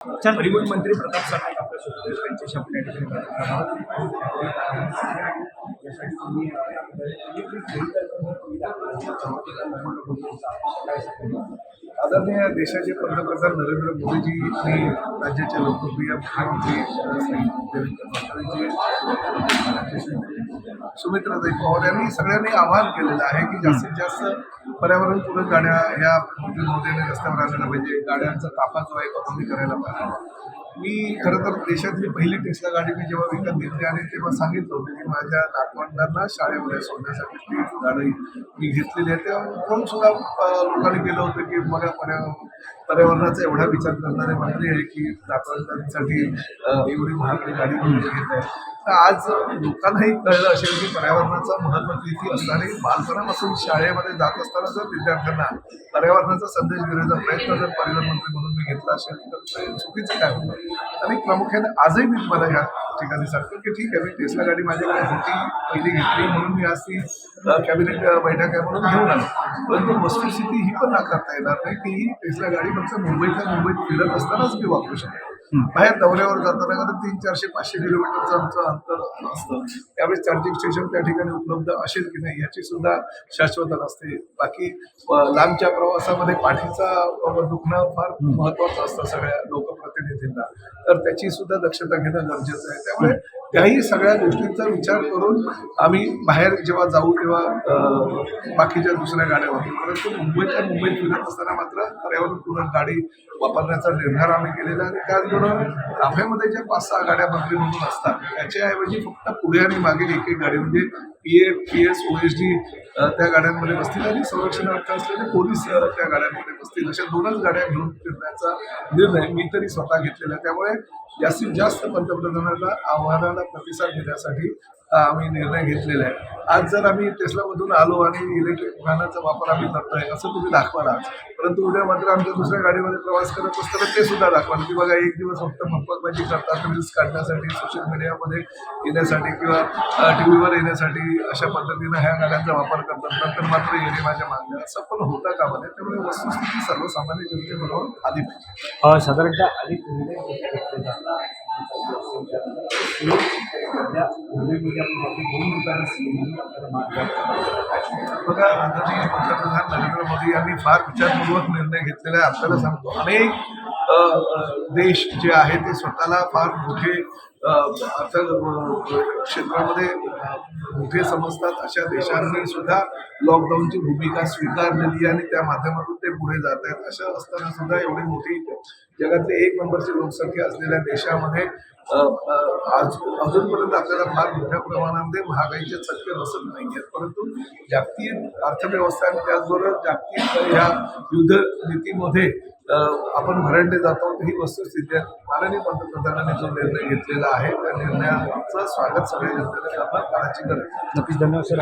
परिवहन मंत्री प्रताप सरनाईक आपल्यासोबत आहेत. त्यांच्याशी आपण या ठिकाणी आदरणीय देशाचे पंतप्रधान नरेंद्र मोदीजी आणि राज्याचे लोकप्रिय मुख्यमंत्री देवेंद्र फडणवीसजी, सुमित्राताई पवार यांनी सगळ्यांनी आवाहन केलेलं आहे की जास्तीत जास्त पर्यावरणपूरक गाड्या या मोदीने रस्त्यावर आणायला पाहिजे. गाड्यांचा ताफा जो आहे तो कमी करायला पाहिजे. मी खरं तर देशातली पहिली टेस्ला गाडी मी जेव्हा विकत घेतली आणि तेव्हा सांगितलं होतं की माझ्या नातवंडांना शाळेमध्ये सोडण्यासाठी ती गाडी मी घेतलेली आहे. तेव्हा कोण सुद्धा लोकांनी केलं होतं की बघा पर्यावरणाचा एवढा विचार करणारे मंत्री आहे की नातवंडांसाठी एवढी महागडी गाडी घेत आहे. तर आज लोकांनाही कळलं असेल की पर्यावरणाचं महत्त्व किती असणारे बालपणापासून शाळेमध्ये जात असताना जर विद्यार्थ्यांना पर्यावरणाचा संदेश देण्याचा प्रयत्न जर परिवहन मंत्री म्हणून मी घेतला असेल तर ते चुकीचं काय होतं. आणि प्रामुख्याने आजही मी तुम्हाला ह्या ठिकाणी सांगतो की ठीक आहे, मी टेस्ला गाडी माझ्याकडे होती, पहिली घेतली म्हणून मी आज ती कॅबिनेट बैठक आहे म्हणून घेऊन आलो. परंतु वस्तुस्थिती ही पण नाकारता येणार नाही की ही टेस्ला गाडी फक्त मुंबईत फिरत असतानाच मी वापरू शकतो. बाहेर दौऱ्यावर जाताना कारण 300-400-500 किलोमीटरचं आमचं अंतर असतं, त्यावेळेस चार्जिंग स्टेशन त्या ठिकाणी उपलब्ध असेल की नाही याची सुद्धा शाश्वता नसते. बाकी लांबच्या प्रवासामध्ये पाठीचा दुखणं फार महत्वाचं असतं सगळ्या लोकप्रतिनिधींना, तर त्याची सुद्धा दक्षता घेणं गरजेचं आहे. त्यामुळे त्याही सगळ्या गोष्टींचा विचार करून आम्ही बाहेर जेव्हा जाऊ तेव्हा बाकीच्या दुसऱ्या गाड्या वापरू. परंतु मुंबईत फिरत असताना मात्र पर्यावरणपूरक गाडी वापरण्याचा निर्धार आम्ही केलेला आहे. त्याचबरोबर ताफ्यामध्ये ज्या 5-6 गाड्या मंत्री म्हणून असतात त्याच्याऐवजी फक्त पुढे आणि मागे एक गाडी म्हणजे PF, PS, OSD त्या गाड्यांमध्ये बसतील आणि संरक्षण रक्षा असलेले पोलीस त्या गाड्यांमध्ये बसतील. अशा 2च गाड्या घेऊन फिरण्याचा निर्णय मी तरी स्वतः घेतलेला आहे. त्यामुळे जास्तीत जास्त पंतप्रधानांना आव्हानाला प्रतिसाद देण्यासाठी आम्ही निर्णय घेतलेला आहे. आज जर आम्ही टेस्लामधून आलो आणि इलेक्ट्रिक वाहनाचा वापर आम्ही करतोय असं तुम्ही दाखवाल आज, परंतु उद्या मात्र आमच्या दुसऱ्या गाडीमध्ये प्रवास करत असताना ते सुद्धा दाखवाल की बघा एक दिवस फक्त मफतबाजी करतात रील्स काढण्यासाठी, सोशल मीडियामध्ये येण्यासाठी किंवा TV वर येण्यासाठी अशा पद्धतीनं ह्या गाड्यांचा वापर करतात, नंतर मात्र येणे माझ्या मागण्या असं पण होता कामा नये. त्यामुळे वस्तुस्थिती सर्वसामान्य जनतेबरोबर आली पाहिजे. साधारणतः बघा, आदरणीय पंतप्रधान नरेंद्र मोदी यांनी फार विचारपूर्वक निर्णय घेतलेला आहे. आपल्याला सांगतो अनेक देश जे आहे ते स्वतःला फार मोठे क्षेत्रामध्ये मोठे समजतात अशा देशांनी सुद्धा लॉकडाऊनची भूमिका स्वीकारलेली आणि त्या माध्यमातून ते पुढे जात आहेत. अशा असताना सुद्धा एवढी मोठी जगातली 1 नंबरची लोकसंख्या असलेल्या देशामध्ये अजूनपर्यंत आपल्याला फार मोठ्या प्रमाणामध्ये महागाईचे चटके बसत नाही आहेत. परंतु जागतिक अर्थव्यवस्था आणि त्याचबरोबर जागतिक ह्या युद्ध नीतीमध्ये आपण भरडले जातो. ही वस्तुस्थिती आहे. माननीय पंतप्रधानांनी जो निर्णय घेतलेला आहे त्या निर्णयाचं स्वागत सगळ्या जनतेने करणं काळाची गरज. नक्कीच धन्यवाद सर.